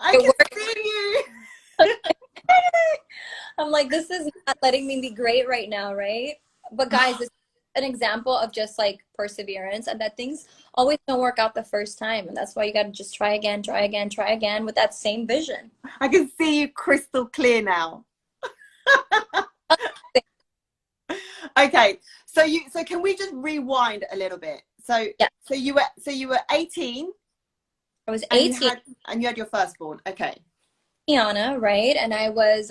I It can worked. see you. I'm like, this is not letting me be great right now, right? But guys, this is an example of just like perseverance and that things always don't work out the first time. And that's why you got to just try again, try again, try again with that same vision. I can see you crystal clear now. Okay, so can we just rewind a little bit? So Yeah, you were 18 I was and 18. you had your firstborn. Okay. Tiana, right? And I was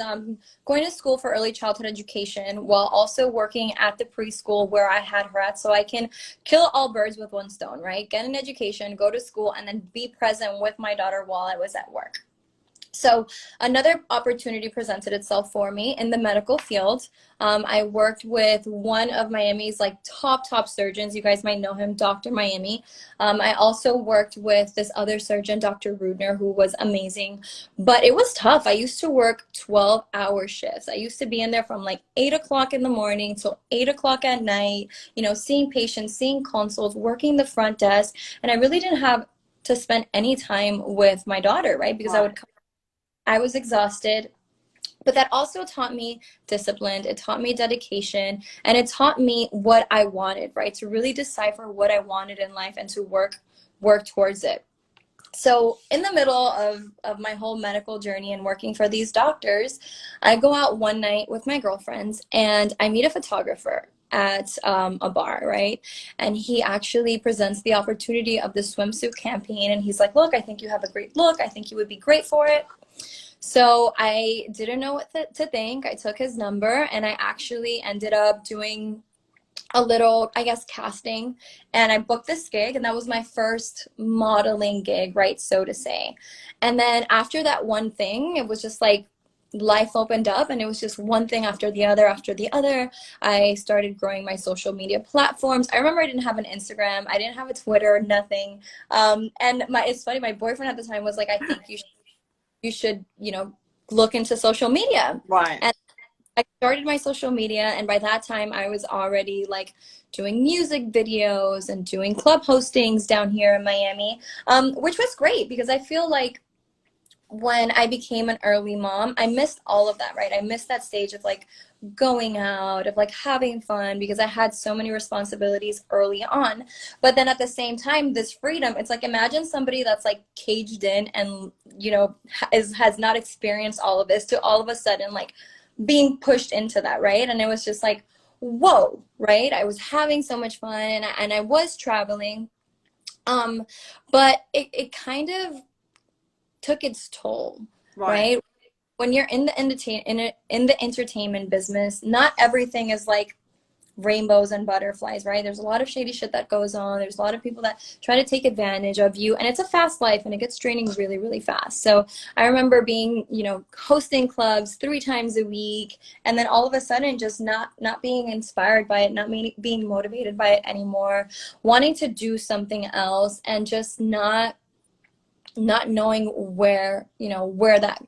going to school for early childhood education while also working at the preschool where I had her at. So I can kill all birds with one stone, right? Get an education, go to school, and then be present with my daughter while I was at work. So another opportunity presented itself for me in the medical field. I worked with one of Miami's like top surgeons. You guys might know him, Dr. Miami. I also worked with this other surgeon, Dr. Rudner, who was amazing, but it was tough. I used to work 12-hour shifts. I used to be in there from like 8 o'clock in the morning till 8 o'clock at night, you know, seeing patients, seeing consults, working the front desk. And I really didn't have to spend any time with my daughter, right? Because Right. I was exhausted, but that also taught me discipline. It taught me dedication, and it taught me what I wanted, right? To really decipher what I wanted in life and to work towards it. So in the middle of my whole medical journey and working for these doctors, I go out one night with my girlfriends and I meet a photographer at a bar, right? And he actually presents the opportunity of the swimsuit campaign. And he's like, look, I think you have a great look. I think you would be great for it. So I didn't know what to think. I took his number and I actually ended up doing a little, I guess, casting, and I booked this gig, and that was my first modeling gig, right, so to say. And then after that one thing, it was just like life opened up, and it was just one thing after the other after the other. I started growing my social media platforms. I remember I didn't have an Instagram, I didn't have a Twitter, nothing. And it's funny, my boyfriend at the time was like, I think you should, you know, look into social media. Right. And I started my social media, and by that time I was already like doing music videos and doing club hostings down here in Miami, which was great because I feel like when I became an early mom, I missed all of that, right? I missed that stage of like going out, of like having fun because I had so many responsibilities early on. But then at the same time, this freedom, it's like imagine somebody that's like caged in and, you know, has not experienced all of this to all of a sudden like being pushed into that, right? And it was just like, whoa, right? I was having so much fun and I was traveling. Um, but it kind of took its toll, Right. right? When you're in the entertainment business, not everything is like rainbows and butterflies, right? There's a lot of shady shit that goes on. There's a lot of people that try to take advantage of you, and it's a fast life and it gets draining really fast. So I remember being, you know, hosting clubs 3 times a week, and then all of a sudden just not being inspired by it, not being motivated by it anymore, wanting to do something else, and just not knowing where, you know, where that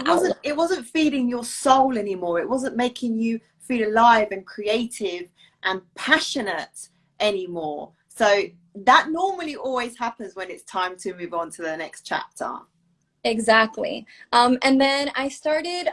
outlet. It wasn't feeding your soul anymore. It wasn't making you feel alive and creative and passionate anymore. So that normally always happens when it's time to move on to the next chapter. Exactly. And then I started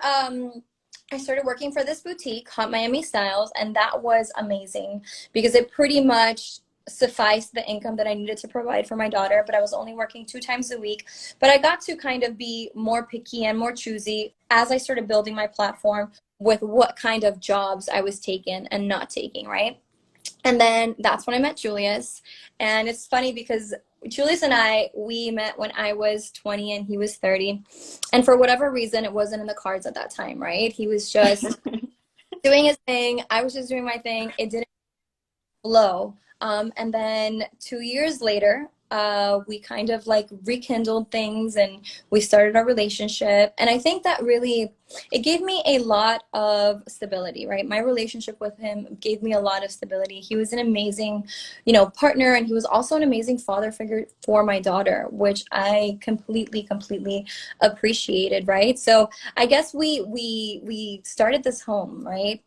working for this boutique, Hot Miami Styles, and that was amazing because it pretty much sufficed the income that I needed to provide for my daughter, but I was only working 2 times a week. But I got to kind of be more picky and more choosy as I started building my platform with what kind of jobs I was taking and not taking, right? And then that's when I met Julius. And it's funny because Julius and we met when I was 20 and he was 30. And for whatever reason, it wasn't in the cards at that time, right? He was just doing his thing. I was just doing my thing. It didn't flow. And then 2 years later, we kind of like rekindled things and we started our relationship. And I think that really, it gave me a lot of stability, right? My relationship with him gave me a lot of stability. He was an amazing, you know, partner, and he was also an amazing father figure for my daughter, which I completely appreciated, right? So I guess we started this home, right?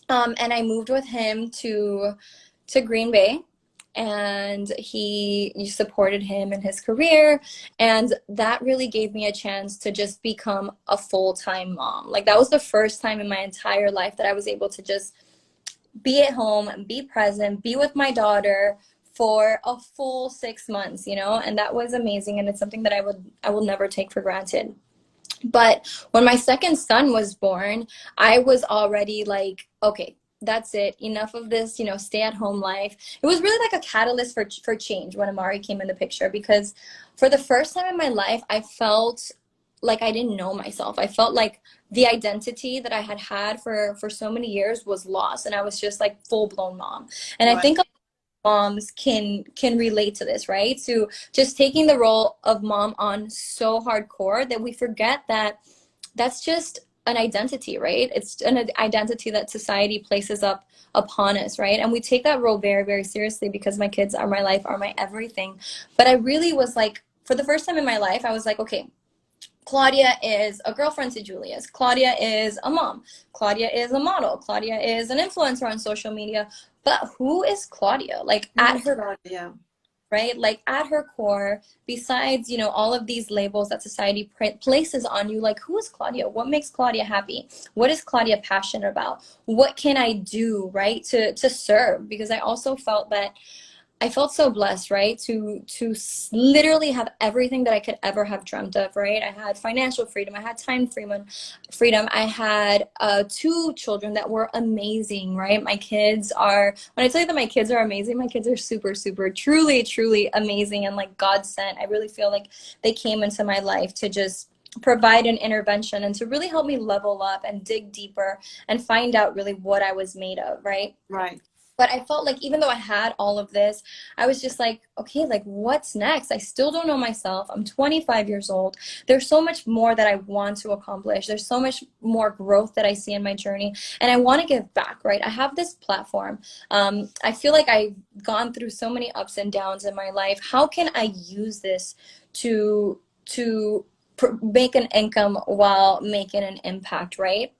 And I moved with him to Green Bay. and you supported him in his career, and that really gave me a chance to just become a full-time mom. Like that was the first time in my entire life that I was able to just be at home and be present, be with my daughter for a full 6 months, you know, and that was amazing. And it's something that I will never take for granted. But when my second son was born, I was already like, okay, that's it. Enough of this, you know, stay at home life. It was really like a catalyst for change when Amari came in the picture, because for the first time in my life, I felt like I didn't know myself. I felt like the identity that I had had for so many years was lost, and I was just like full blown mom. And I think moms can relate to this, right? To just taking the role of mom on so hardcore that we forget that that's just an identity, right? It's an identity that society places up upon us, right? And we take that role very, very seriously, because my kids are my life, are my everything. But I really was like, for the first time in my life, I was like, okay, Claudia is a girlfriend to Julius. Claudia is a mom. Claudia is a model. Claudia is an influencer on social media. But who is Claudia? Like at her, Claudia? Right? Like at her core, besides, you know, all of these labels that society places on you, like who is Claudia? What makes Claudia happy? What is Claudia passionate about? What can I do, right, to serve? Because I also felt that I felt so blessed, right, to literally have everything that I could ever have dreamt of, right? I had financial freedom, I had time freedom, I had 2 children that were amazing, right? My kids are, when I tell you that my kids are amazing, my kids are super, super, truly, truly amazing, and like God sent. I really feel like they came into my life to just provide an intervention and to really help me level up and dig deeper and find out really what I was made of, right? Right. But I felt like even though I had all of this, I was just like, okay, like what's next? I still don't know myself. I'm 25 years old. There's so much more that I want to accomplish. There's so much more growth that I see in my journey. And I want to give back, right? I have this platform. I feel like I've gone through so many ups and downs in my life. How can I use this to make an income while making an impact, right?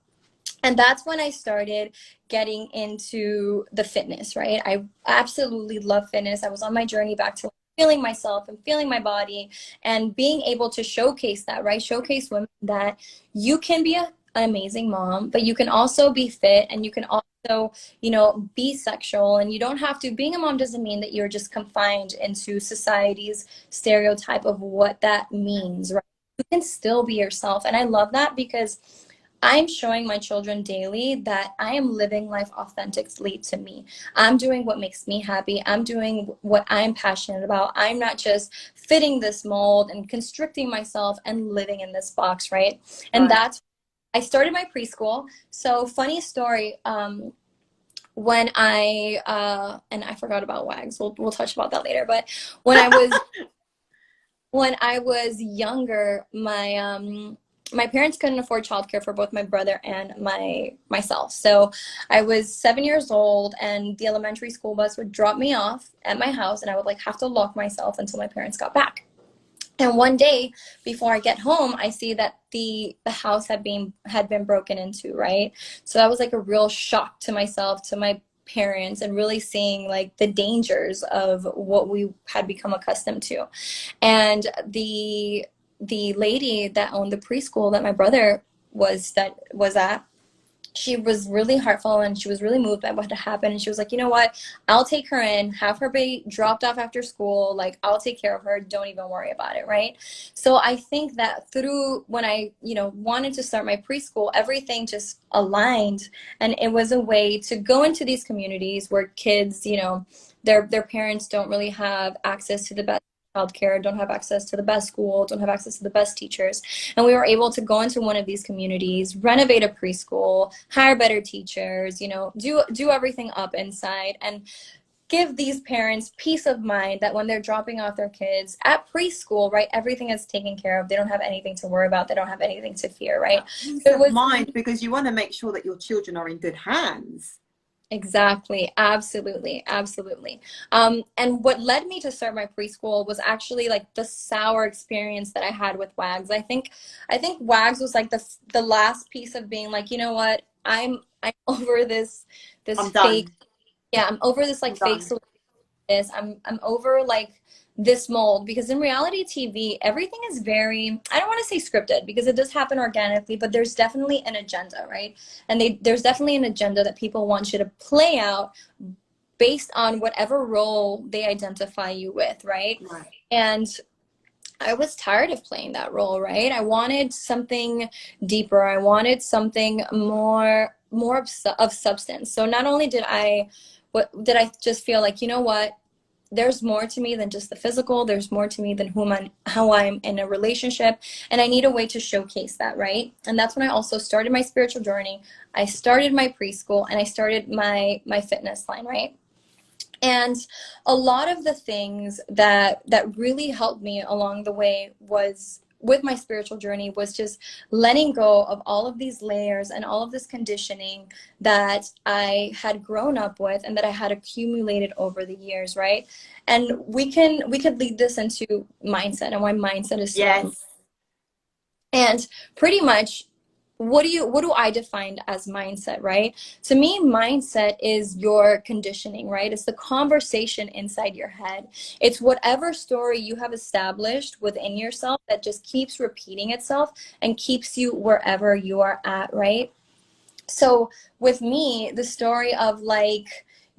And that's when I started getting into the fitness, right? I absolutely love fitness. I was on my journey back to feeling myself and feeling my body and being able to showcase that, right? Showcase women that you can be an amazing mom, but you can also be fit, and you can also, you know, be sexual. And you don't have to, being a mom doesn't mean that you're just confined into society's stereotype of what that means, right? You can still be yourself. And I love that, because I'm showing my children daily that I am living life authentically to me. I'm doing what makes me happy. I'm doing what I'm passionate about. I'm not just fitting this mold and constricting myself and living in this box, right? And that's, I started my preschool. So funny story, when and I forgot about WAGs. We'll touch about that later. But when I was when I was younger, my parents couldn't afford childcare for both my brother and myself. So I was 7 years old, and the elementary school bus would drop me off at my house, and I would like have to lock myself until my parents got back. And one day before I get home, I see that the house had been broken into, right? So that was like a real shock to myself, to my parents, and really seeing like the dangers of what we had become accustomed to. And the lady that owned the preschool that my brother was at, she was really heartful, and she was really moved by what had happened. And she was like, you know what, I'll take her in, have her be dropped off after school, like I'll take care of her, don't even worry about it, right? So I think that through, when I, you know, wanted to start my preschool, everything just aligned, and it was a way to go into these communities where kids, you know, their parents don't really have access to the best childcare, don't have access to the best school, don't have access to the best teachers. And we were able to go into one of these communities, renovate a preschool, hire better teachers, you know, do everything up inside, and give these parents peace of mind that when they're dropping off their kids at preschool, right, everything is taken care of. They don't have anything to worry about. They don't have anything to fear, right? Peace of mind, because you want to make sure that your children are in good hands. Exactly. Absolutely. Absolutely. And what led me to start my preschool was actually like the sour experience that I had with WAGs. I think WAGs was like the last piece of being like, you know what, I'm over this I'm fake. done. Yeah, I'm over this like fake this. I'm over like this mold, because in reality TV, everything is very, I don't want to say scripted, because it does happen organically, but there's definitely an agenda, right? And there's definitely an agenda that people want you to play out based on whatever role they identify you with, right? Right. And I was tired of playing that role, right? I wanted something deeper. I wanted something more of substance. So not only did I just feel like, you know what, there's more to me than just the physical. There's more to me than how I'm in a relationship, and I need a way to showcase that, right? And that's when I also started my spiritual journey. I started my preschool, and I started my fitness line, right? And a lot of the things that really helped me along the way was with my spiritual journey was just letting go of all of these layers and all of this conditioning that I had grown up with and that I had accumulated over the years, right? And we could lead this into mindset and why mindset is so important. Yes. And pretty much, what do I define as mindset, right? To me, mindset is your conditioning, right? It's the conversation inside your head. It's whatever story you have established within yourself that just keeps repeating itself and keeps you wherever you are at, right? So with me, the story of like,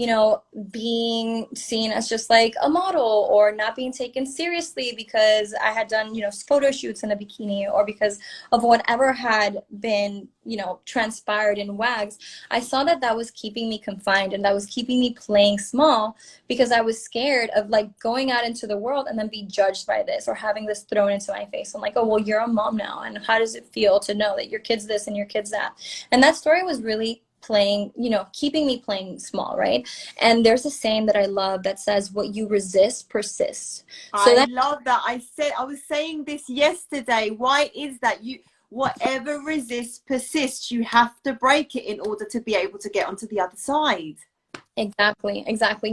you know, being seen as just like a model, or not being taken seriously because I had done, you know, photo shoots in a bikini, or because of whatever had been, you know, transpired in WAGs, I saw that that was keeping me confined, and that was keeping me playing small, because I was scared of like going out into the world and then be judged by this, or having this thrown into my face. I'm like, oh, well, you're a mom now, and how does it feel to know that your kid's this and your kid's that? And that story was really playing, you know, keeping me playing small, right? And there's a saying that I love that says, what you resist persists. So I that, love that. I was saying this yesterday. Why is that? Whatever resists persists. You have to break it in order to be able to get onto the other side. exactly.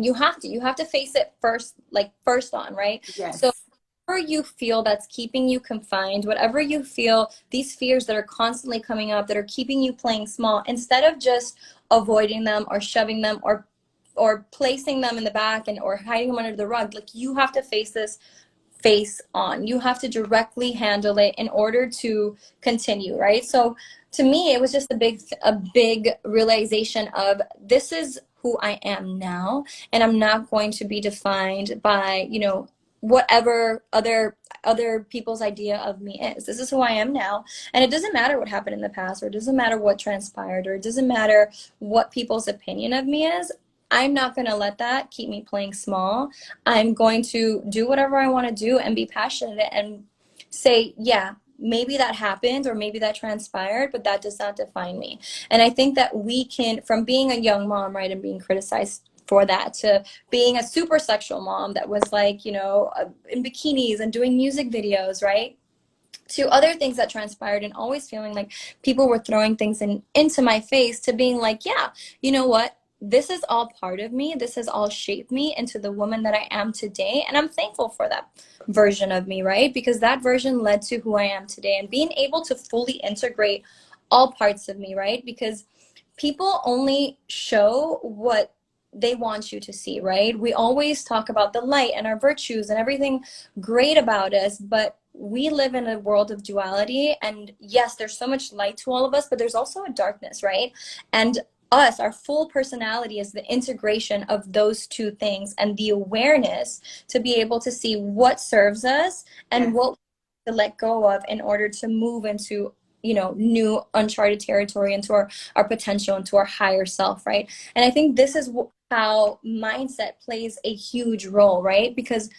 You have to face it first, like first on, right? So Yes. whatever you feel that's keeping you confined, whatever you feel, these fears that are constantly coming up that are keeping you playing small, instead of just avoiding them or shoving them or placing them in the back and or hiding them under the rug, like you have to face this face on. You have to directly handle it in order to continue, right? So to me, it was just a big realization of, this is who I am now, and I'm not going to be defined by, you know, whatever other people's idea of me is. This is who I am now, and it doesn't matter what happened in the past, or it doesn't matter what transpired, or it doesn't matter what people's opinion of me is. I'm not going to let that keep me playing small. I'm going to do whatever I want to do and be passionate and say, yeah, maybe that happened or maybe that transpired, but that does not define me. And I think that we can, from being a young mom, right, and being criticized for that, to being a super sexual mom that was like, you know, in bikinis and doing music videos, right, to other things that transpired and always feeling like people were throwing things into my face, to being like, yeah, you know what? This is all part of me. This has all shaped me into the woman that I am today. And I'm thankful for that version of me, right? Because that version led to who I am today, and being able to fully integrate all parts of me, right? Because people only show what they want you to see, right? We always talk about the light and our virtues and everything great about us, but we live in a world of duality. And yes, there's so much light to all of us, but there's also a darkness, right? And us, our full personality, is the integration of those two things, and the awareness to be able to see what serves us and what to let go of in order to move into, you know, new uncharted territory, into our potential, into our higher self, right? And I think this is how mindset plays a huge role, right? Because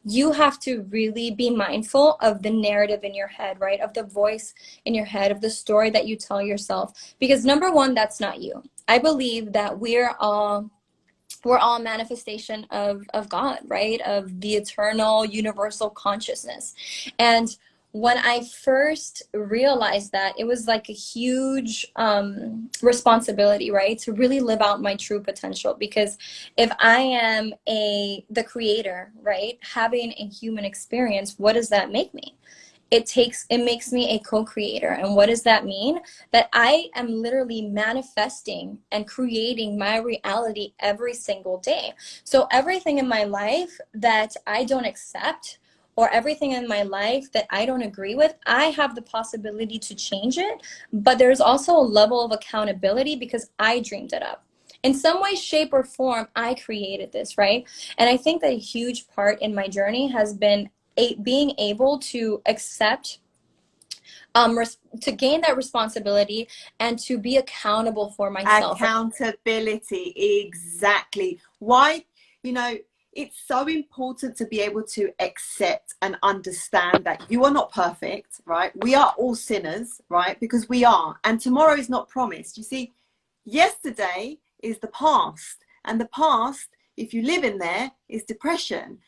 you have to really be mindful of the narrative in your head, right? Of the voice in your head, of the story that you tell yourself. Because number one, that's not you. I believe that we're all a manifestation of God, right? Of the eternal universal consciousness. And when I first realized that, it was like a huge responsibility, right? To really live out my true potential. Because if I am the creator, right, having a human experience, what does that make me? it makes me a co-creator. And what does that mean? That I am literally manifesting and creating my reality every single day. So everything in my life that I don't accept, or everything in my life that I don't agree with, I have the possibility to change it. But there's also a level of accountability because I dreamed it up. In some way, shape, or form, I created this, right? And I think that a huge part in my journey has been being able to accept, to gain that responsibility and to be accountable for myself. Accountability, exactly. Why, you know, it's so important to be able to accept and understand that you are not perfect, right? We are all sinners, right? Because we are, and tomorrow is not promised. You see, yesterday is the past, and the past, if you live in there, is depression.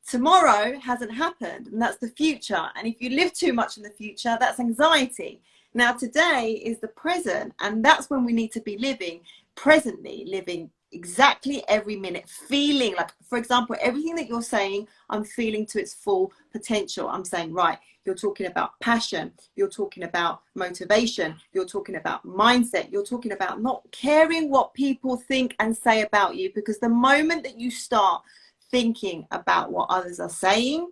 Tomorrow hasn't happened, and that's the future. And if you live too much in the future, that's anxiety. Now today is the present, and that's when we need to be living presently, living exactly every minute, feeling like, for example, everything that you're saying, I'm feeling to its full potential. I'm saying, right, you're talking about passion, you're talking about motivation, you're talking about mindset, you're talking about not caring what people think and say about you, because the moment that you start thinking about what others are saying,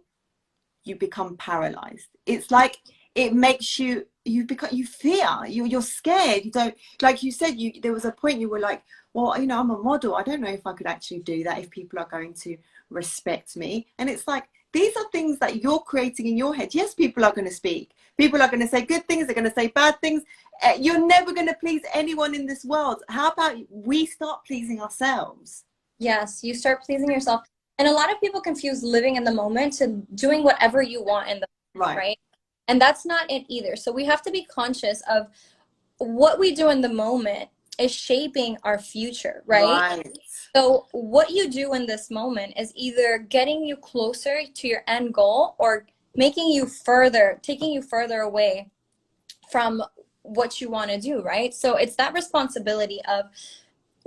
you become paralyzed. It's like it makes you fear, you're scared. You don't, like you said, there was a point you were like, well, you know, I'm a model, I don't know if I could actually do that, if people are going to respect me. And it's like, these are things that you're creating in your head. Yes, people are going to speak, people are going to say good things, they're going to say bad things. You're never going to please anyone in this world. How about we start pleasing ourselves? Yes, you start pleasing yourself. And a lot of people confuse living in the moment to doing whatever you want in the moment, right? And that's not it either. So we have to be conscious of what we do in the moment is shaping our future, right? So what you do in this moment is either getting you closer to your end goal or taking you further away from what you want to do, right? So it's that responsibility of,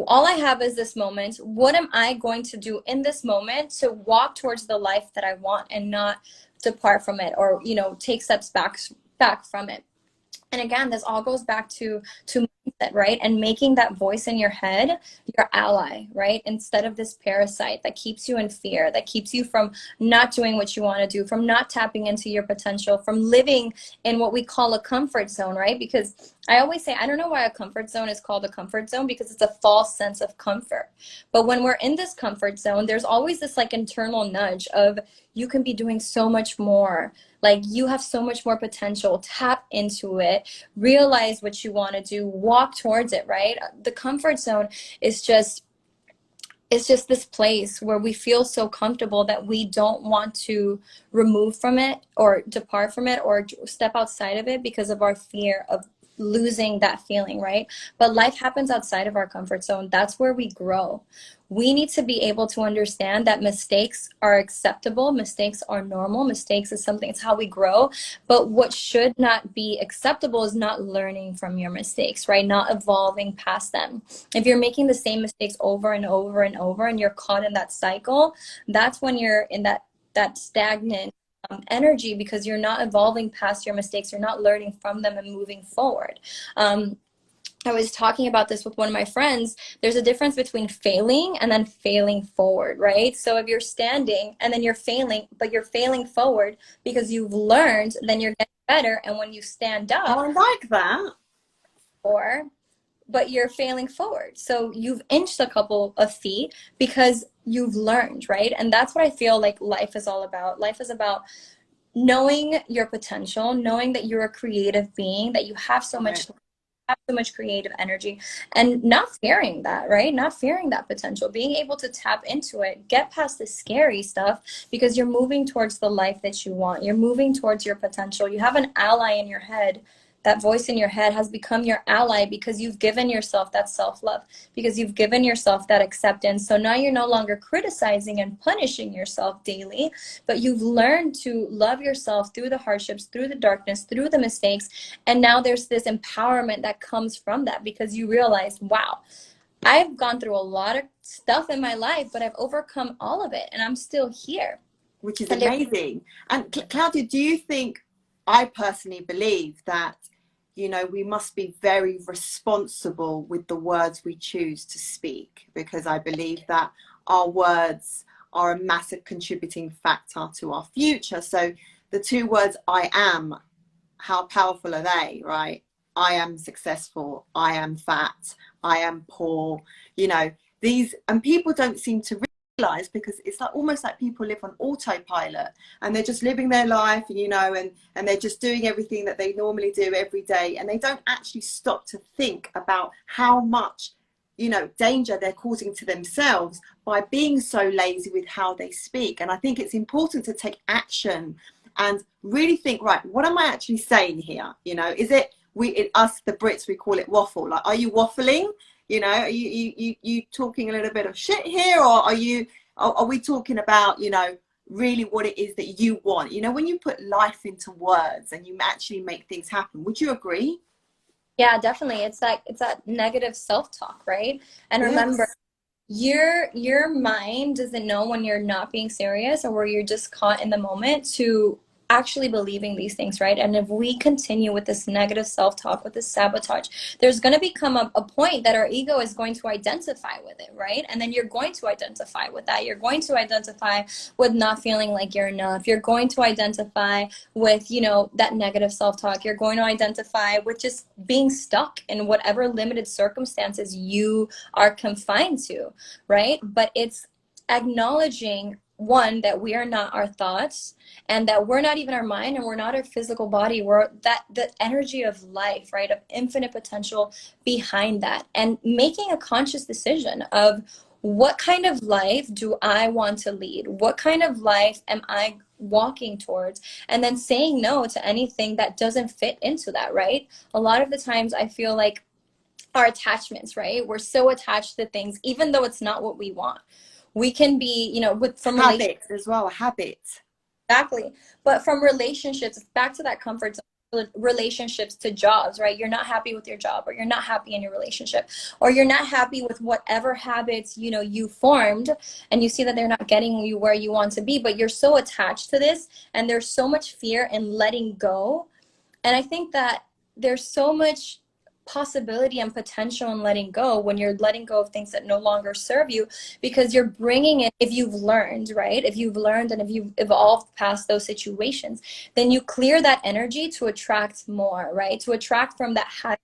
all I have is this moment. What am I going to do in this moment to walk towards the life that I want and not depart from it, or, you know, take steps back from it? And again, this all goes back to mindset, right? And making that voice in your head your ally, right? Instead of this parasite that keeps you in fear, that keeps you from not doing what you want to do, from not tapping into your potential, from living in what we call a comfort zone, right? Because I always say, I don't know why a comfort zone is called a comfort zone, because it's a false sense of comfort. But when we're in this comfort zone, there's always this like internal nudge of, you can be doing so much more. Like, you have so much more potential. Tap into it, realize what you want to do, walk towards it, right? The comfort zone is just, it's just this place where we feel so comfortable that we don't want to remove from it or depart from it or step outside of it because of our fear of losing that feeling, right? But life happens outside of our comfort zone. That's where we grow. We need to be able to understand that mistakes are acceptable. Mistakes are normal. Mistakes is something, it's how we grow. But what should not be acceptable is not learning from your mistakes, right? Not evolving past them. If you're making the same mistakes over and over and over and you're caught in that cycle, that's when you're in that stagnant energy, because you're not evolving past your mistakes. You're not learning from them and moving forward. I was talking about this with one of my friends. There's a difference between failing and then failing forward, right? So if you're standing and then you're failing, but you're failing forward because you've learned, then you're getting better. And when you stand up, I like that. But you're failing forward. So you've inched a couple of feet because you've learned, right? And that's what I feel like life is all about. Life is about knowing your potential, knowing that you're a creative being, that you have so much creative energy, and not fearing that, right? Not fearing that potential, being able to tap into it, get past the scary stuff, because you're moving towards the life that you want. You're moving towards your potential. You have an ally in your head. That voice in your head has become your ally because you've given yourself that self-love, because you've given yourself that acceptance. So now you're no longer criticizing and punishing yourself daily, but you've learned to love yourself through the hardships, through the darkness, through the mistakes. And now there's this empowerment that comes from that, because you realize, wow, I've gone through a lot of stuff in my life, but I've overcome all of it and I'm still here. Which is amazing. And Claudia, do you think I personally believe that, you know, we must be very responsible with the words we choose to speak, because I believe that our words are a massive contributing factor to our future. So the two words I am, how powerful are they, right? I am successful, I am fat, I am poor, you know, these, and people don't seem to realize, because it's like almost like people live on autopilot and they're just living their life, you know, and they're just doing everything that they normally do every day, and they don't actually stop to think about how much, you know, danger they're causing to themselves by being so lazy with how they speak. And I think it's important to take action and really think, right, what am I actually saying here? You know, is it, us the Brits, we call it waffle, like, are you waffling? You know, are you talking a little bit of shit here, or are we talking about, you know, really what it is that you want? You know, when you put life into words and you actually make things happen. Would you agree? Yeah, definitely. It's that negative self-talk, right? And remember, Yes. your mind doesn't know when you're not being serious or where you're just caught in the moment to actually believing these things, right? And if we continue with this negative self-talk, with this sabotage, there's going to become a point that our ego is going to identify with it, right? And then you're going to identify with that. You're going to identify with not feeling like you're enough. You're going to identify with, you know, that negative self-talk. You're going to identify with just being stuck in whatever limited circumstances you are confined to, right? But it's acknowledging, one, that we are not our thoughts, and that we're not even our mind, and we're not our physical body. We're that the energy of life, right, of infinite potential behind that, and making a conscious decision of what kind of life do I want to lead, what kind of life am I walking towards, and then saying no to anything that doesn't fit into that, right? A lot of the times I feel like our attachments, right, we're so attached to things even though it's not what we want. We can be, you know, with from relationships. Habit as well, habit. Exactly. But from relationships, back to that comfort zone, relationships to jobs, right? You're not happy with your job, or you're not happy in your relationship, or you're not happy with whatever habits, you know, you formed, and you see that they're not getting you where you want to be, but you're so attached to this, and there's so much fear in letting go. And I think that there's so much possibility and potential in letting go when you're letting go of things that no longer serve you, because you're bringing in, if you've learned, right, if you've learned and if you've evolved past those situations, then you clear that energy to attract more, right, to attract from that high,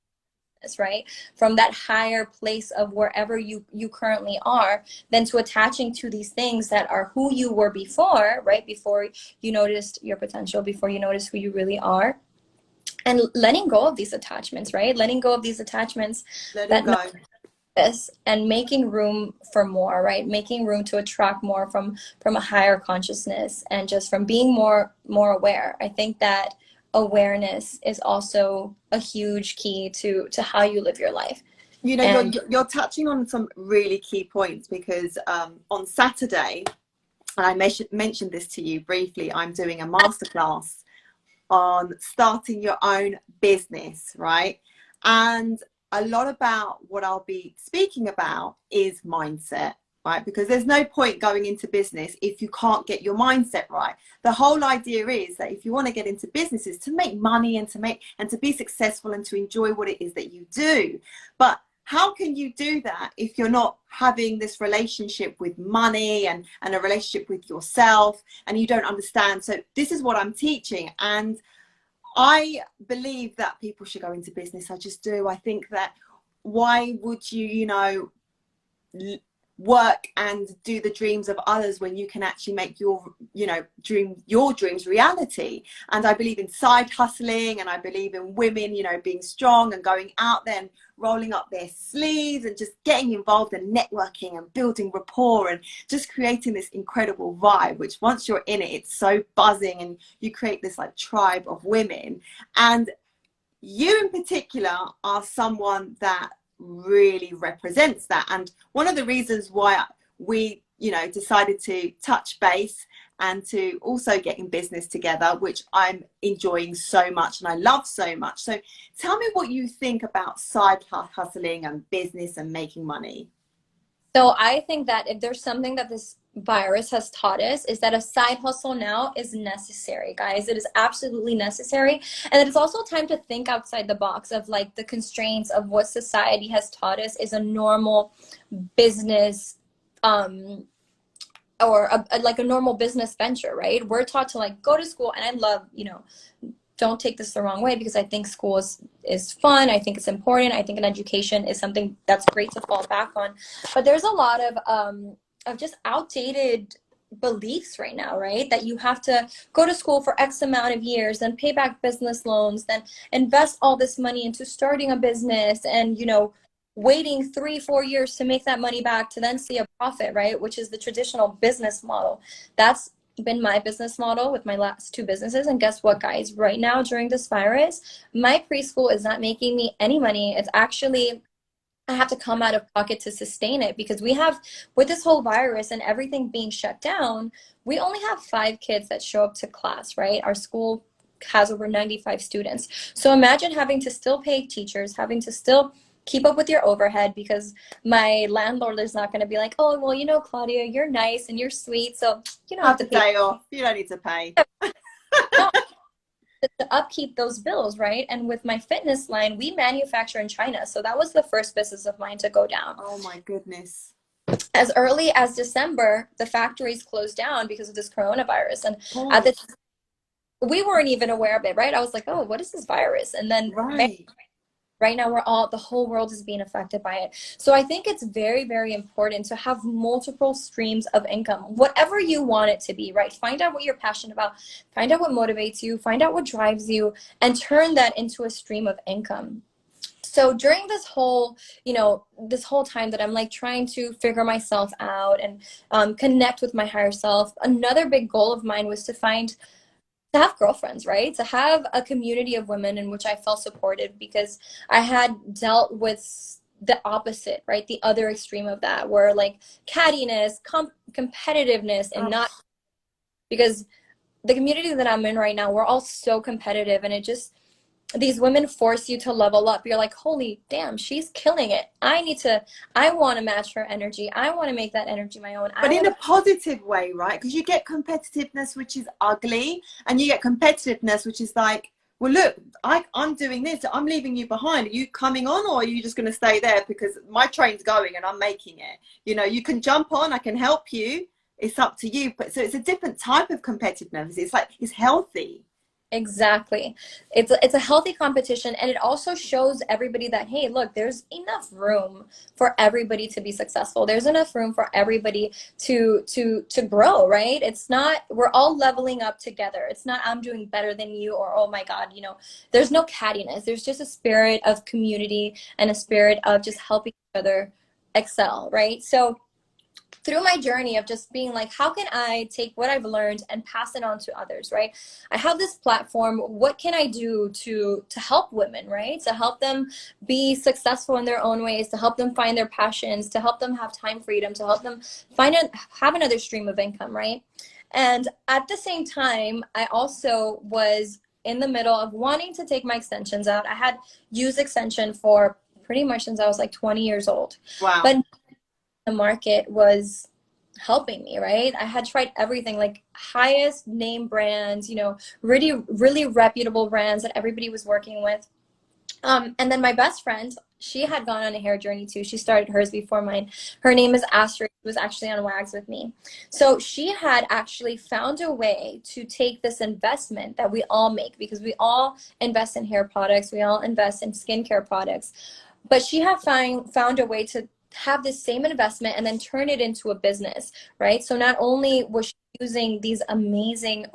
right, from that higher place of wherever you currently are, than to attaching to these things that are who you were before, right, before you noticed your potential, before you noticed who you really are. And letting go of these attachments, right? Letting go of these attachments Letting that go. not this, and making room for more, right? Making room to attract more from a higher consciousness, and just from being more aware. I think that awareness is also a huge key to how you live your life. You know, And you're touching on some really key points, because on Saturday, and I mentioned this to you briefly, I'm doing a masterclass on starting your own business, right? And a lot about what I'll be speaking about is mindset, right? Because there's no point going into business if you can't get your mindset right. The whole idea is that if you want to get into business, is to make money and to be successful and to enjoy what it is that you do. But how can you do that if you're not having this relationship with money and a relationship with yourself, and you don't understand? So this is what I'm teaching, and I believe that people should go into business. I just do. I think that, why would you, you know, work and do the dreams of others when you can actually make your, you know, your dreams reality? And I believe in side hustling, and I believe in women, you know, being strong and going out there and rolling up their sleeves and just getting involved and networking and building rapport and just creating this incredible vibe, which once you're in it, it's so buzzing, and you create this like tribe of women. And you in particular are someone that really represents that. And one of the reasons why we, you know, decided to touch base and to also get in business together, which I'm enjoying so much and I love so much. So tell me what you think about side hustling and business and making money. So I think that if there's something that this virus has taught us is that a side hustle now is necessary, guys. It is absolutely necessary. And it's also time to think outside the box of like the constraints of what society has taught us is a normal business or like a normal business venture, right? We're taught to like go to school, and I love, don't take this the wrong way, because I think school is fun. I think it's important. I think an education is something that's great to fall back on. But there's a lot of just outdated beliefs right now, right? That you have to go to school for X amount of years, then pay back business loans, then invest all this money into starting a business, and waiting 3-4 years to make that money back to then see a profit, right? Which is the traditional business model. That's been my business model with my last 2 businesses. And guess what, guys? Right now during this virus, my preschool is not making me any money. It's actually, I have to come out of pocket to sustain it, because we have, with this whole virus and everything being shut down, we only have 5 kids that show up to class, right? Our school has over 95 students. So imagine having to still pay teachers, having to still keep up with your overhead, because my landlord is not going to be like, oh, well, Claudia, you're nice and you're sweet, so you don't have to pay. Day off. You don't need to pay. No, to upkeep those bills, right? And with my fitness line, we manufacture in China. So that was the first business of mine to go down. Oh my goodness. As early as December, the factories closed down because of this coronavirus. And we weren't even aware of it, right? I was like, oh, what is this virus? And then right now the whole world is being affected by it. So I think it's very, very important to have multiple streams of income, whatever you want it to be, right? Find out what you're passionate about, find out what motivates you, find out what drives you, and turn that into a stream of income. So during this whole time that I'm like trying to figure myself out and connect with my higher self, another big goal of mine was to have girlfriends, right? To have a community of women in which I felt supported, because I had dealt with the opposite, right? The other extreme of that, where like cattiness, competitiveness, and not, because the community that I'm in right now, we're all so competitive, and these women force you to level up. You're like, holy damn, she's killing it. I want to match her energy. I want to make that energy my own. But in a positive way, right? Because you get competitiveness, which is ugly, and you get competitiveness, which is like, well, look, I'm doing this. I'm leaving you behind. Are you coming on, or are you just going to stay there because my train's going and I'm making it? You can jump on. I can help you. It's up to you. But so it's a different type of competitiveness. It's like, it's healthy. Exactly. It's a healthy competition, and it also shows everybody that, hey, look, there's enough room for everybody to be successful. There's enough room for everybody to grow, right? It's not, we're all leveling up together. It's not, I'm doing better than you, or oh my God, there's no cattiness. There's just a spirit of community and a spirit of just helping each other excel, right? So through my journey of just being like, how can I take what I've learned and pass it on to others, right? I have this platform. What can I do to help women, right? To help them be successful in their own ways, to help them find their passions, to help them have time freedom, to help them have another stream of income, right? And at the same time, I also was in the middle of wanting to take my extensions out. I had used extension for pretty much since I was like 20 years old. Wow. But the market was helping me, right? I had tried everything, like highest name brands, really, really reputable brands that everybody was working with. And then my best friend, she had gone on a hair journey too. She started hers before mine. Her name is Astrid. She was actually on Wags with me. So she had actually found a way to take this investment that we all make, because we all invest in hair products. We all invest in skincare products. But she had found a way to have the same investment and then turn it into a business, right? So not only was she using these amazing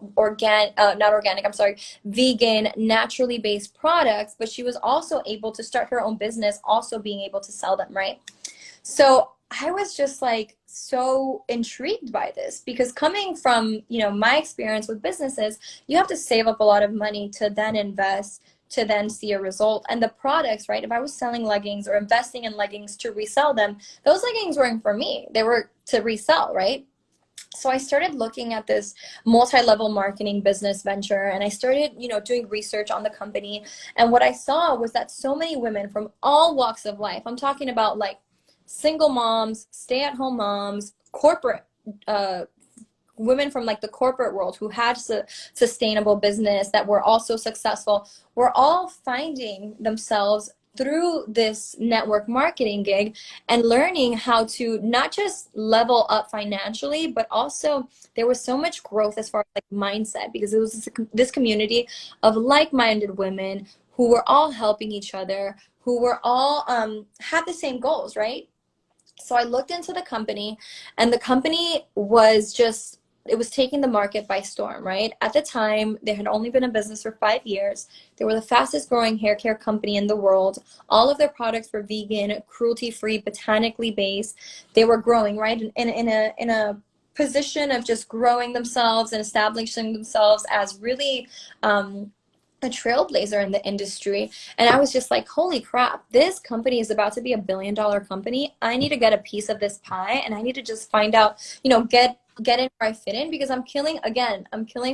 vegan, naturally based products, but she was also able to start her own business, also being able to sell them, right? So I was just like so intrigued by this, because coming from, my experience with businesses, you have to save up a lot of money to then invest, to then see a result. And the products, right? If I was selling leggings or investing in leggings to resell them, those leggings weren't for me. They were to resell, right? So I started looking at this multi-level marketing business venture, and I started, doing research on the company. And what I saw was that so many women from all walks of life, I'm talking about like single moms, stay-at-home moms, corporate women from like the corporate world who had sustainable business that were also successful, were all finding themselves through this network marketing gig and learning how to not just level up financially, but also there was so much growth as far as like mindset, because it was this community of like-minded women who were all helping each other, who were all had the same goals, right? So I looked into the company, and the company was just, it was taking the market by storm, right? At the time, they had only been in business for 5 years. They were the fastest growing hair care company in the world. All of their products were vegan, cruelty-free, botanically based. They were growing, right? In a position of just growing themselves and establishing themselves as really a trailblazer in the industry. And I was just like, holy crap, this company is about to be $1 billion company. I need to get a piece of this pie, and I need to just find out, you know, get in where I fit in, because I'm killing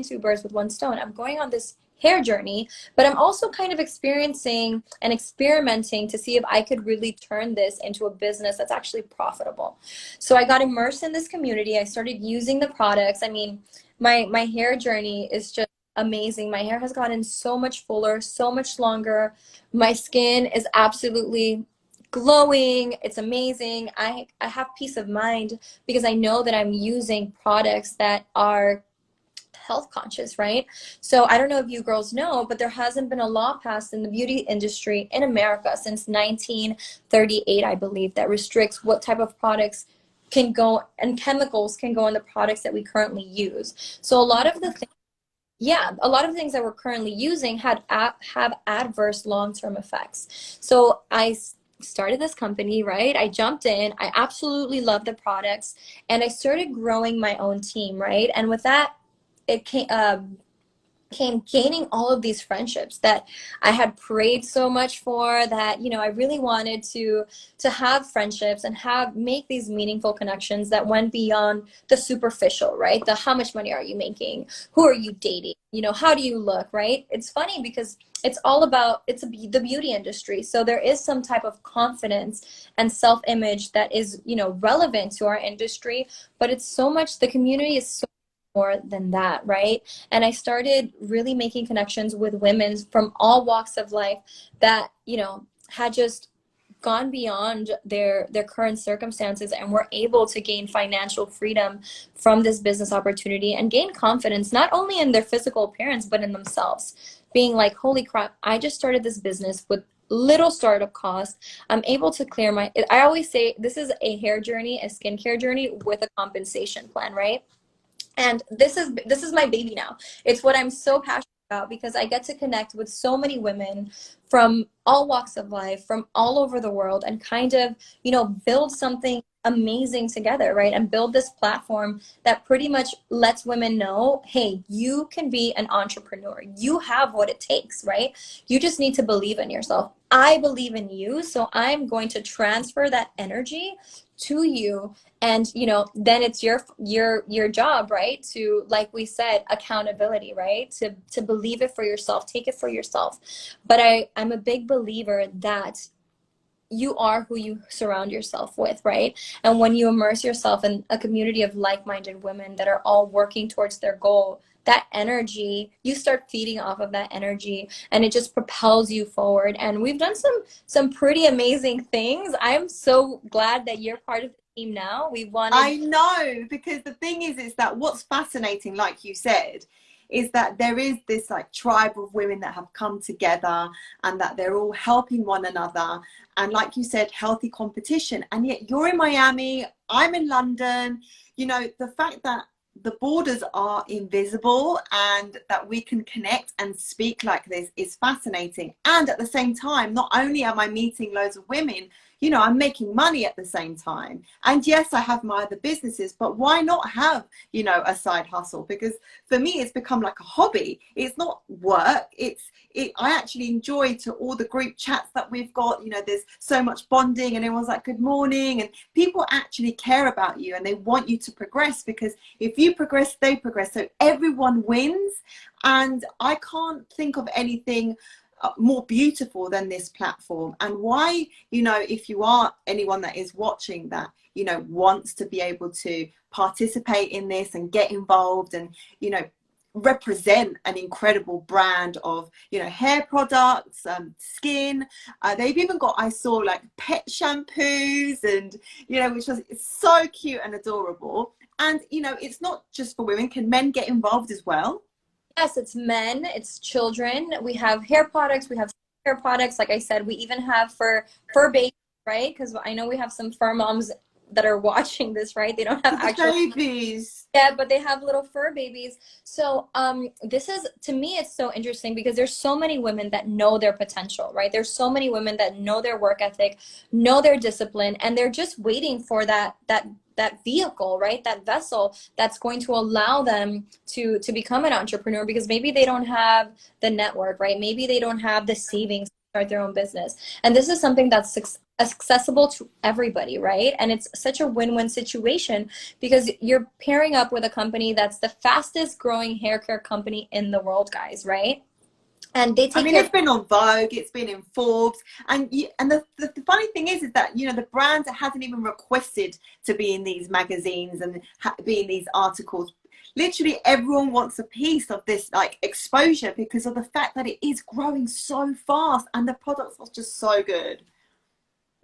two birds with one stone. I'm going on this hair journey, but I'm also kind of experiencing and experimenting to see if I could really turn this into a business that's actually profitable. So I got immersed in this community. I started using the products. I mean, my hair journey is just amazing. My hair has gotten so much fuller, so much longer. My skin is absolutely glowing. It's amazing. I have peace of mind because I know that I'm using products that are health conscious, right? So I don't know if you girls know, but there hasn't been a law passed in the beauty industry in America since 1938, I believe, that restricts what type of products can go and chemicals can go in the products that we currently use. So a lot of the things that we're currently using have adverse long-term effects. So I started this company, right? I jumped in. I absolutely love the products, and I started growing my own team, right? And with that, it came gaining all of these friendships that I had prayed so much for, that, you know, I really wanted to have friendships and make these meaningful connections that went beyond the superficial, right? The how much money are you making? Who are you dating? You know, how do you look, right? It's funny because it's all about, the beauty industry. So there is some type of confidence and self-image that is, you know, relevant to our industry, but it's so much, the community is so more than that, right? And I started really making connections with women from all walks of life that, you know, had just gone beyond their current circumstances and were able to gain financial freedom from this business opportunity and gain confidence not only in their physical appearance but in themselves, being like, holy crap, I just started this business with little startup cost. I'm able to clear I always say this is a hair journey, a skincare journey with a compensation plan, right? And this is my baby now. It's what I'm so passionate about, because I get to connect with so many women from all walks of life, from all over the world, and kind of, you know, build something amazing together, right? And build this platform that pretty much lets women know, hey, you can be an entrepreneur. You have what it takes, right? You just need to believe in yourself. I believe in you, so I'm going to transfer that energy to you. And, you know, then it's your job, right? To, like we said, accountability, right? To believe it for yourself, take it for yourself. But I'm a big believer that you are who you surround yourself with, right? And when you immerse yourself in a community of like-minded women that are all working towards their goal, that energy, you start feeding off of that energy, and it just propels you forward. And we've done some pretty amazing things. I'm so glad that you're part of the team now. I know, because the thing is that what's fascinating, like you said, is that there is this like tribe of women that have come together, and that they're all helping one another, and like you said, healthy competition. And yet you're in Miami, I'm in London. You know, the fact that the borders are invisible and that we can connect and speak like this is fascinating. And at the same time, not only am I meeting loads of women, you know, I'm making money at the same time. And yes, I have my other businesses, but why not have, you know, a side hustle? Because for me, it's become like a hobby. It's not work. I actually enjoy to all the group chats that we've got. You know, there's so much bonding, and everyone's like, good morning. And people actually care about you, and they want you to progress, because if you progress, they progress. So everyone wins. And I can't think of anything more beautiful than this platform? And why, you know, if you are anyone that is watching that, you know, wants to be able to participate in this and get involved and, you know, represent an incredible brand of, you know, hair products, skin, they've even got, I saw like pet shampoos, and, you know, which was so cute and adorable. And, you know, it's not just for women. Can men get involved as well? Yes, it's men, it's children. We have hair products, we have hair products. Like I said, we even have for fur babies, right? Because I know we have some fur moms that are watching this, right? They don't have actual babies. Yeah, but they have little fur babies. So this is, to me, it's so interesting because there's so many women that know their potential, right? There's so many women that know their work ethic, know their discipline, and they're just waiting for that vehicle, right? That vessel that's going to allow them to become an entrepreneur, because maybe they don't have the network, right? Maybe they don't have the savings to start their own business. And this is something that's accessible to everybody, right? And it's such a win-win situation because you're pairing up with a company that's the fastest growing hair care company in the world, guys, right? And they take I mean, it's been on Vogue, it's been in Forbes, and the funny thing is that, you know, the brand hasn't even requested to be in these magazines and be in these articles. Literally everyone wants a piece of this like exposure because of the fact that it is growing so fast and the products are just so good.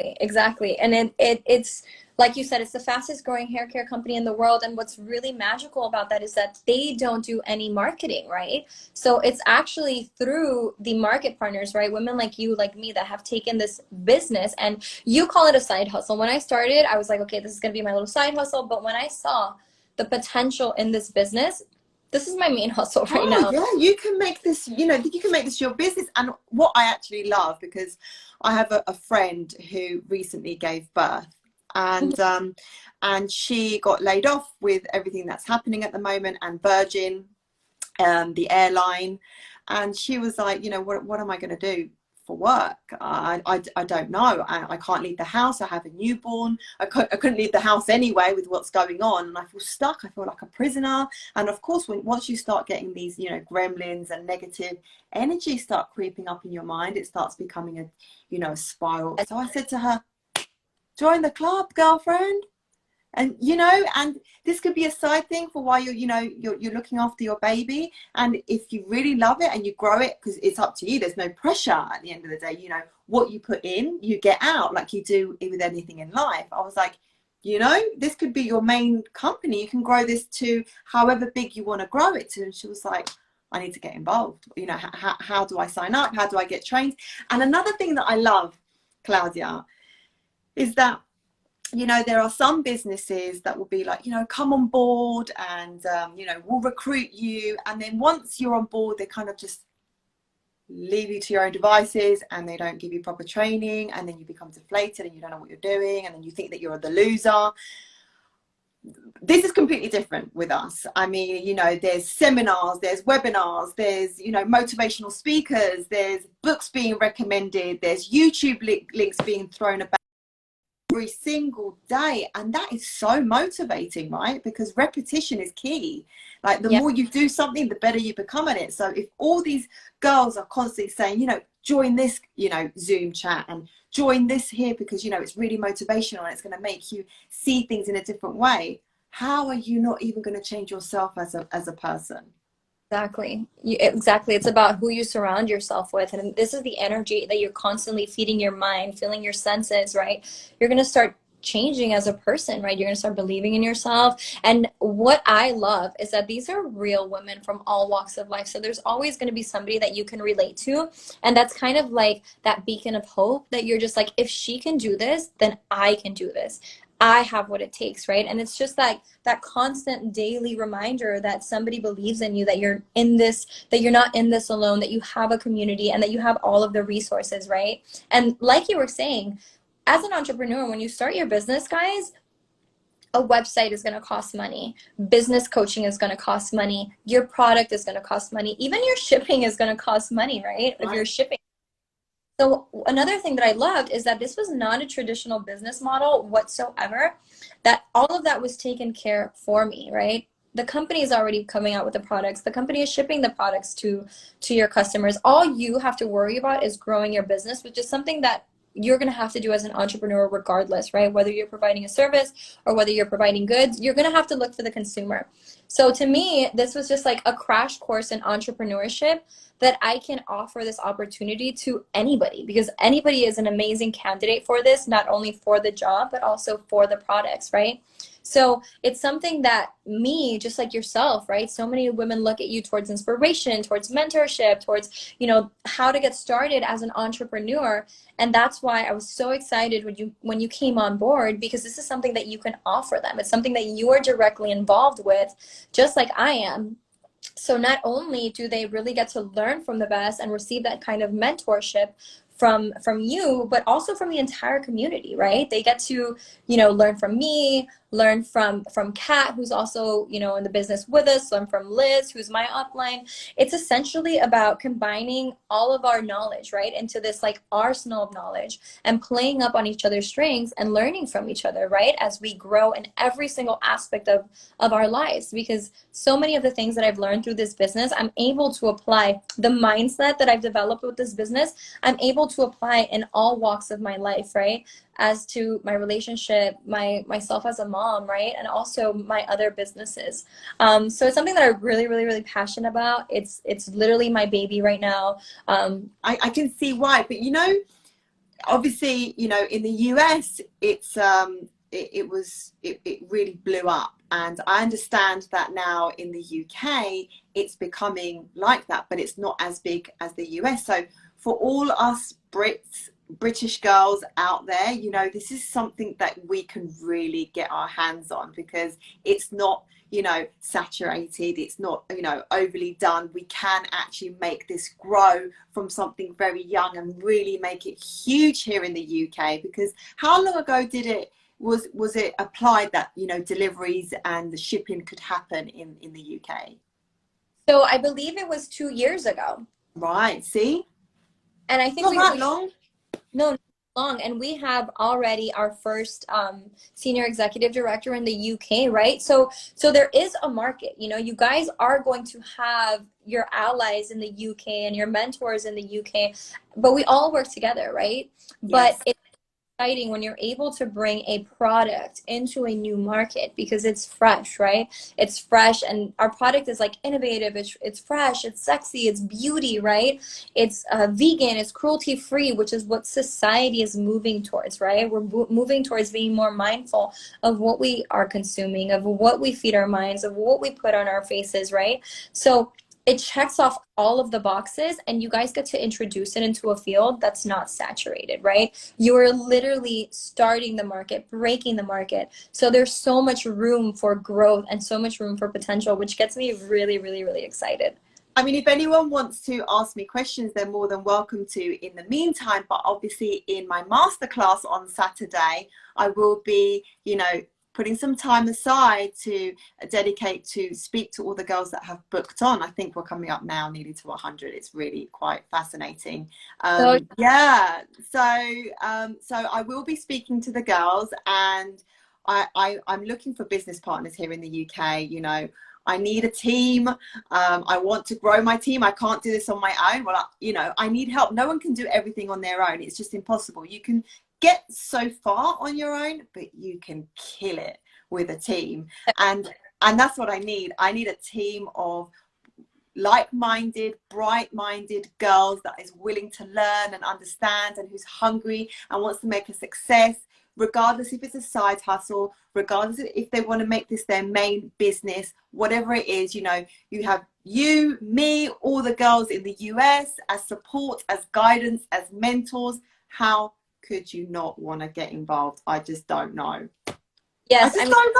Exactly. And it's like you said, it's the fastest growing hair care company in the world. And what's really magical about that is that they don't do any marketing, right? So it's actually through the market partners, right? Women like you, like me, that have taken this business, and you call it a side hustle. When I started, I was like, okay, this is going to be my little side hustle. But when I saw the potential in this business, this is my main hustle right now. Yeah, you can make this, you know, you can make this your business. And what I actually love, because I have a friend who recently gave birth, and she got laid off with everything that's happening at the moment, and Virgin, the airline, and she was like, you know, what am I going to do for work? I don't know. I can't leave the house. I have a newborn. I couldn't leave the house anyway with what's going on, and I feel stuck. I feel like a prisoner. And of course, once you start getting these, you know, gremlins and negative energy start creeping up in your mind, it starts becoming a, you know, a spiral. So I said to her, join the club, girlfriend. And, you know, and this could be a side thing for while you're looking after your baby. And if you really love it and you grow it, because it's up to you, there's no pressure at the end of the day. You know, what you put in, you get out, like you do with anything in life. I was like, you know, this could be your main company. You can grow this to however big you want to grow it to. And she was like, I need to get involved. You know, how do I sign up? How do I get trained? And another thing that I love, Claudia, is that, you know, there are some businesses that will be like, you know, come on board and, you know, we'll recruit you. And then once you're on board, they kind of just leave you to your own devices and they don't give you proper training. And then you become deflated and you don't know what you're doing. And then you think that you're the loser. This is completely different with us. I mean, you know, there's seminars, there's webinars, there's, you know, motivational speakers, there's books being recommended, there's YouTube links being thrown about every single day, and that is so motivating, right? Because repetition is key. Like the more you do something, the better you become at it. So if all these girls are constantly saying, you know, join this, you know, Zoom chat and join this here because, you know, it's really motivational and it's going to make you see things in a different way, how are you not even going to change yourself as a person? Exactly. Exactly. It's about who you surround yourself with. And this is the energy that you're constantly feeding your mind, filling your senses, right? You're going to start changing as a person, right? You're going to start believing in yourself. And what I love is that these are real women from all walks of life. So there's always going to be somebody that you can relate to. And that's kind of like that beacon of hope that you're just like, if she can do this, then I can do this. I have what it takes, right? And it's just like that constant daily reminder that somebody believes in you, that you're in this, that you're not in this alone, that you have a community and that you have all of the resources, right? And like you were saying, as an entrepreneur, when you start your business, guys, a website is going to cost money. Business coaching is going to cost money. Your product is going to cost money. Even your shipping is going to cost money, right? If you're shipping. So another thing that I loved is that this was not a traditional business model whatsoever, that all of that was taken care for me, right? the company is already coming out with the products. The company is shipping the products to your customers. All you have to worry about is growing your business, which is something that you're going to have to do as an entrepreneur regardless, right? Whether you're providing a service or whether you're providing goods, you're going to have to look for the consumer. So to me, this was just like a crash course in entrepreneurship, that I can offer this opportunity to anybody, because anybody is an amazing candidate for this, not only for the job, but also for the products, right? So it's something that me, just like yourself, right? So many women look at you towards inspiration, towards mentorship, towards, you know, how to get started as an entrepreneur. And that's why I was so excited when you came on board, because this is something that you can offer them. It's something that you are directly involved with, just like I am. So not only do they really get to learn from the best and receive that kind of mentorship from you, but also from the entire community, right? They get to, you know, learn from me, learn from Kat, who's also, you know, in the business with us, learn from Liz, who's my upline. It's essentially about combining all of our knowledge, right, into this like arsenal of knowledge, and playing up on each other's strengths and learning from each other, right, as we grow in every single aspect of our lives. Because so many of the things that I've learned through this business, I'm able to apply. The mindset that I've developed with this business, I'm able to apply in all walks of my life, right? As to my relationship, myself as a mom, right? And also my other businesses. So it's something that I'm really, really, really passionate about. It's literally my baby right now. I can see why, but you know, obviously, you know, in the US, it's it really blew up, and I understand that now in the UK it's becoming like that, but it's not as big as the US. So for all us British girls out there, you know, this is something that we can really get our hands on, because it's not, you know, saturated, it's not, you know, overly done. We can actually make this grow from something very young and really make it huge here in the UK. Because how long ago was it applied that, you know, deliveries and the shipping could happen in the UK? So I believe it was 2 years ago. Right, see? And I think not that long. No, not long. And we have already our first senior executive director in the UK, right? So there is a market. You know, you guys are going to have your allies in the UK and your mentors in the UK, but we all work together, right? But Yes. it's exciting when you're able to bring a product into a new market, because it's fresh, right? It's fresh, and our product is like innovative, it's fresh, it's sexy, it's beauty, right? It's vegan, it's cruelty free, which is what society is moving towards, right? We're moving towards being more mindful of what we are consuming, of what we feed our minds, of what we put on our faces, right? So it checks off all of the boxes, and you guys get to introduce it into a field that's not saturated, right? You are literally starting the market, breaking the market. So there's so much room for growth and so much room for potential, which gets me really, really, really excited. I mean, if anyone wants to ask me questions, they're more than welcome to in the meantime. But obviously in my masterclass on Saturday, I will be, you know, putting some time aside to dedicate to speak to all the girls that have booked on. I think we're coming up now nearly to 100. It's really quite fascinating. Yeah, so I will be speaking to the girls, and I'm looking for business partners here in the UK. You know, I need a team. I want to grow my team. I can't do this on my own. Well, you know, I need help. No one can do everything on their own. It's just impossible. You can get so far on your own, but you can kill it with a team. And that's what I need. I need a team of like-minded, bright-minded girls that is willing to learn and understand, and who's hungry and wants to make a success, regardless if it's a side hustle, regardless if they want to make this their main business, whatever it is. You know, you have you, me, all the girls in the US as support, as guidance, as mentors. How could you not want to get involved? I just don't know. Yes, I just don't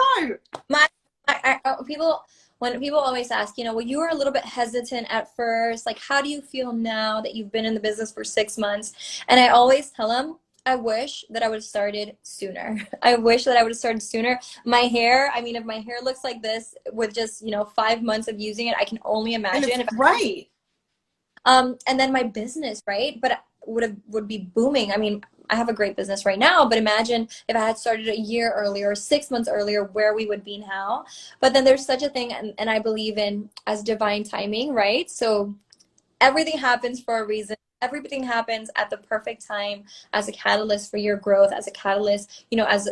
know. When people always ask, you know, well, you were a little bit hesitant at first. Like, how do you feel now that you've been in the business for 6 months? And I always tell them, I wish that I would have started sooner. I wish that I would have started sooner. My hair, I mean, if my hair looks like this with just, you know, 5 months of using it, I can only imagine. It looks great. And then my business, right? But would be booming. I mean, I have a great business right now, but imagine if I had started a year earlier, 6 months earlier, where we would be now. But then there's such a thing, and I believe in as divine timing, right? So everything happens for a reason. Everything happens at the perfect time as a catalyst for your growth, as a catalyst, you know, as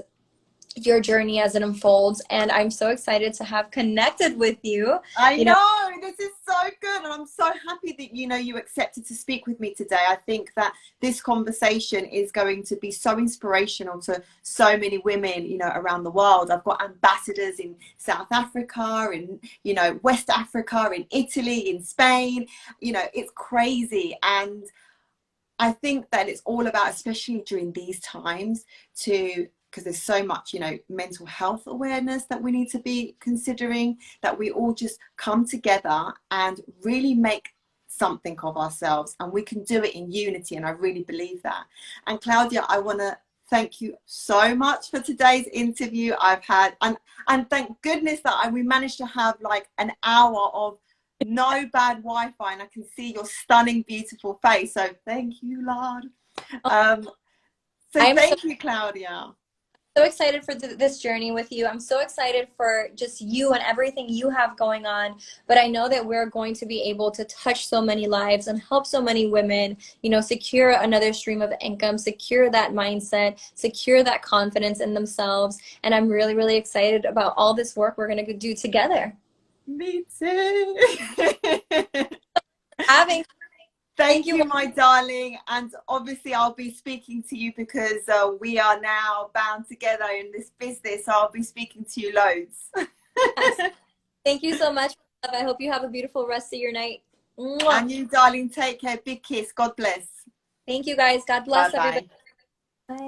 your journey as it unfolds. And I'm so excited to have connected with you. I know, this is so good, and I'm so happy that you accepted to speak with me today. I think that this conversation is going to be so inspirational to so many women around the world. I've got ambassadors in South Africa, in West Africa, in Italy, in Spain. It's crazy. And I think that it's all about, especially during these times, because there's so much, mental health awareness that we need to be considering, that we all just come together and really make something of ourselves, and we can do it in unity. And I really believe that. And Claudia, I want to thank you so much for today's interview. And thank goodness that we managed to have like an hour of no bad Wi-Fi, and I can see your stunning, beautiful face. So thank you, Lord. Thank you, Claudia. So excited for this journey with you. I'm so excited for just you and everything you have going on. But I know that we're going to be able to touch so many lives and help so many women, secure another stream of income, secure that mindset, secure that confidence in themselves. And I'm really, really excited about all this work we're going to do together. Me too. Thank you, my darling. And obviously I'll be speaking to you because we are now bound together in this business. So I'll be speaking to you loads. Yes. Thank you so much. I hope you have a beautiful rest of your night. Mwah. And you, darling, take care. Big kiss. God bless. Thank you, guys. God bless everybody. Bye.